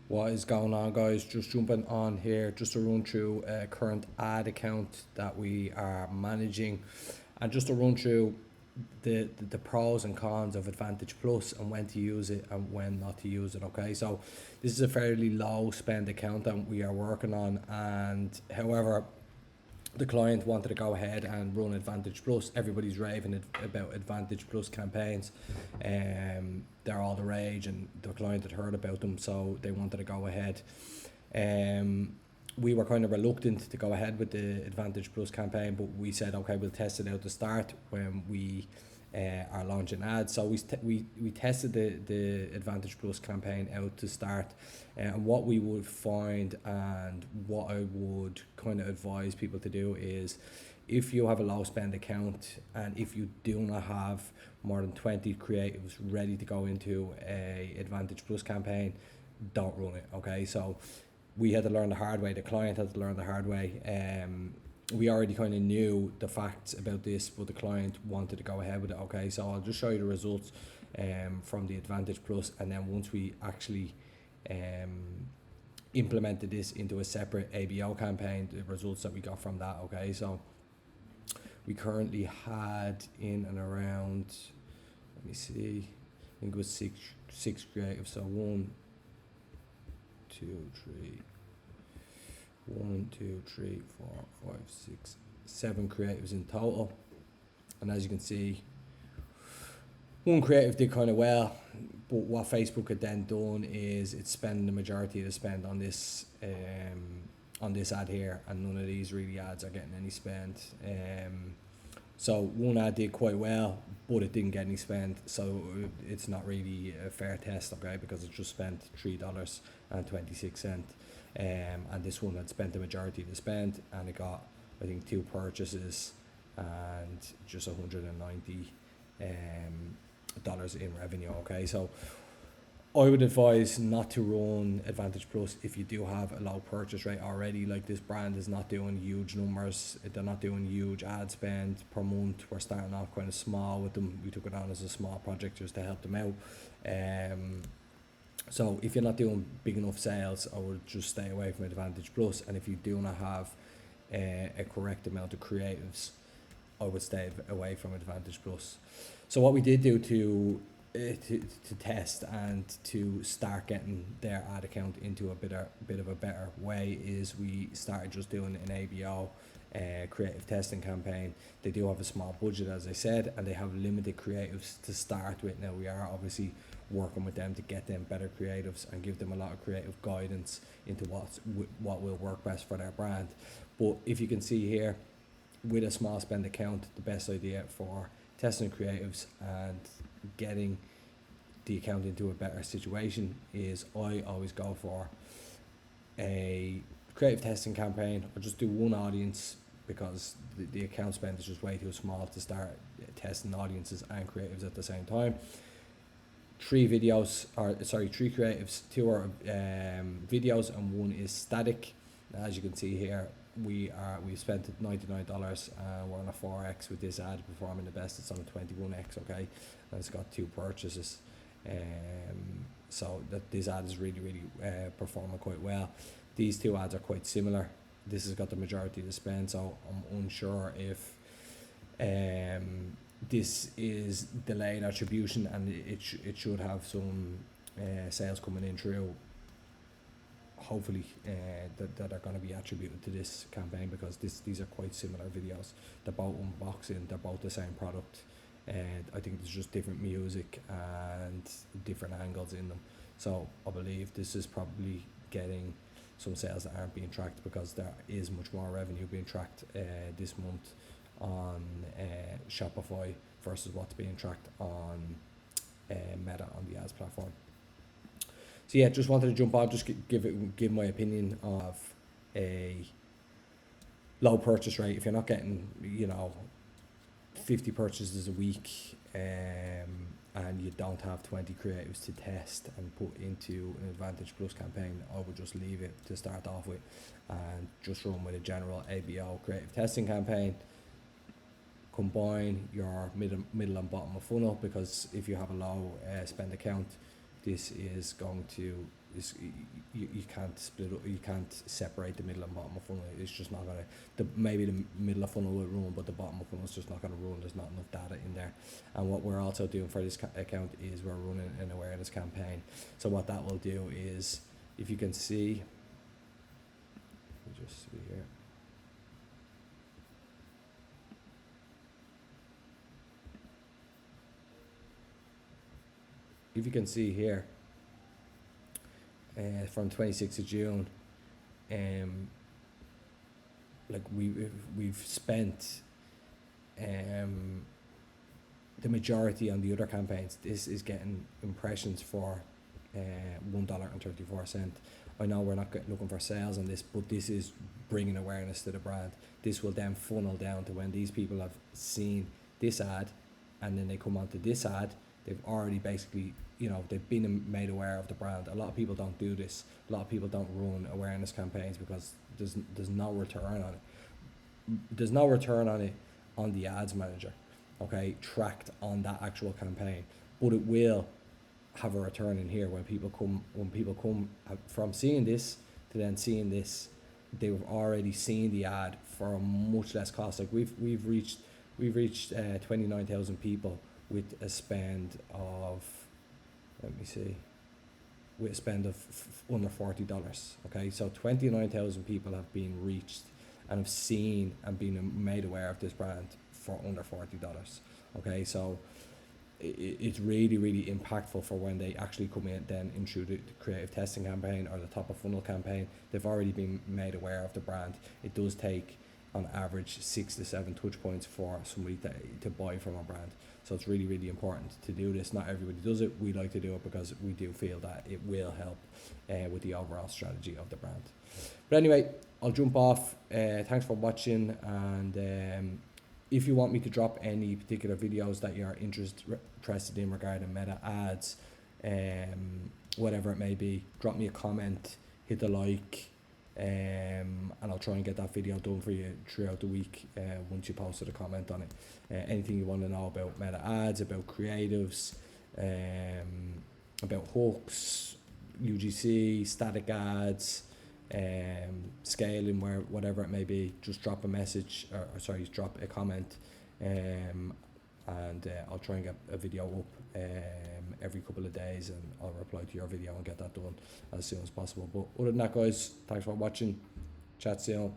What is going on, guys? Just jumping on here just to run through a current ad account that we are managing, and just to run through the pros and cons of Advantage Plus and when to use it and when not to use it. Okay, so this is a fairly low spend account that we are working on, and however, the client wanted to go ahead and run Advantage Plus. Everybody's raving about Advantage Plus campaigns. They're all the rage, and the client had heard about them, so they wanted to go ahead. We were kind of reluctant to go ahead with the Advantage Plus campaign, but we said, okay, we'll test it out to start when we are launching ads. So we tested the Advantage Plus campaign out to start, and what we would find and what I would kind of advise people to do is, if you have a low spend account and if you do not have more than 20 creatives ready to go into a Advantage Plus campaign, don't run it. Okay, so we had to learn the hard way. The client had to learn the hard way. We already kind of knew the facts about this, but the client wanted to go ahead with it. Okay, so I'll just show you the results from the Advantage Plus, and then once we actually implemented this into a separate ABO campaign, the results that we got from that. Okay, so we currently had in and around, let me see, I think it was six creatives. So 1, 2, 3, 1, 2, 3, 4, 5, 6, 7 creatives in total. And as you can see, one creative did kind of well, but what Facebook had then done is it's spending the majority of the spend on this ad here, and none of these really ads are getting any spend. So one ad did quite well, but it didn't get any spend, so it's not really a fair test, okay, because it just spent $3.26, and this one had spent the majority of the spend, and it got, I think, 2 purchases and just $190 dollars in revenue. Okay, so I would advise not to run Advantage Plus if you do have a low purchase rate already. Like, this brand is not doing huge numbers, they're not doing huge ad spend per month. We're starting off kind of small with them. We took it on as a small project just to help them out. So if you're not doing big enough sales, I would just stay away from Advantage Plus. And if you do not have a correct amount of creatives, I would stay away from Advantage Plus. So what we did do to test and to start getting their ad account into a bit of a better way is we started just doing an ABO creative testing campaign. They do have a small budget, as I said, and they have limited creatives to start with. Now, we are obviously working with them to get them better creatives and give them a lot of creative guidance into what will work best for their brand. But if you can see here, with a small spend account, the best idea for testing creatives and getting the account into a better situation is, I always go for a creative testing campaign, or just do one audience, because the account spend is just way too small to start testing audiences and creatives at the same time. 3 creatives, 2 are videos, and 1 is static. As you can see here, we've spent $99, we're on a 4x with this ad performing the best. It's on a 21x, okay, and it's got 2 purchases. So that this ad is really performing quite well. These 2 ads are quite similar. This has got the majority of the spend, so I'm unsure if this is delayed attribution, and it should have some sales coming in through, hopefully, that are going to be attributed to this campaign, because these are quite similar videos. They're both unboxing, they're both the same product, and I think there's just different music and different angles in them. So I believe this is probably getting some sales that aren't being tracked, because there is much more revenue being tracked this month on Shopify versus what's being tracked on Meta on the ads platform. So yeah, just wanted to jump on, just give my opinion of a low purchase rate. If you're not getting 50 purchases a week, and you don't have 20 creatives to test and put into an Advantage Plus campaign, I would just leave it to start off with, and just run with a general ABO creative testing campaign. Combine your middle and bottom of funnel, because if you have a low spend account, this is going to is you can't split up, you can't separate the middle and bottom of funnel. It's just not gonna. Maybe the middle of funnel will run, but the bottom of funnel is just not gonna run. There's not enough data in there. And what we're also doing for this account is we're running an awareness campaign. So what that will do is, if you can see, let me just see here. If you can see here, from 26th of June, like we've spent the majority on the other campaigns. This is getting impressions for $1.34. I know we're not looking for sales on this, but this is bringing awareness to the brand. This will then funnel down to when these people have seen this ad, and then they come onto this ad. They've already basically, they've been made aware of the brand. A lot of people don't do this. A lot of people don't run awareness campaigns because there's no return on it. There's no return on it on the ads manager, okay, tracked on that actual campaign. But it will have a return in here when people come from seeing this to then seeing this. They've already seen the ad for a much less cost. Like we've reached 29,000 people with a spend of, with a spend of under $40. Okay, so 29,000 people have been reached and have seen and been made aware of this brand for under $40. Okay, so it's really, really impactful for when they actually come in then into the creative testing campaign or the top of funnel campaign. They've already been made aware of the brand. It does take on average 6 to 7 touch points for somebody to buy from a brand. So it's really, really important to do this. Not everybody does it. We like to do it because we do feel that it will help with the overall strategy of the brand. But anyway, I'll jump off. Thanks for watching, and if you want me to drop any particular videos that you're interested in regarding Meta ads, whatever it may be, drop me a comment, hit the like, and I'll try and get that video done for you throughout the week once you posted a comment on it. Anything you want to know about Meta ads, about creatives, about hooks, UGC, static ads, scaling, whatever it may be, just drop a message drop a comment, and I'll try and get a video up every couple of days, and I'll reply to your video and get that done as soon as possible. But other than that, guys, thanks for watching. Chat soon.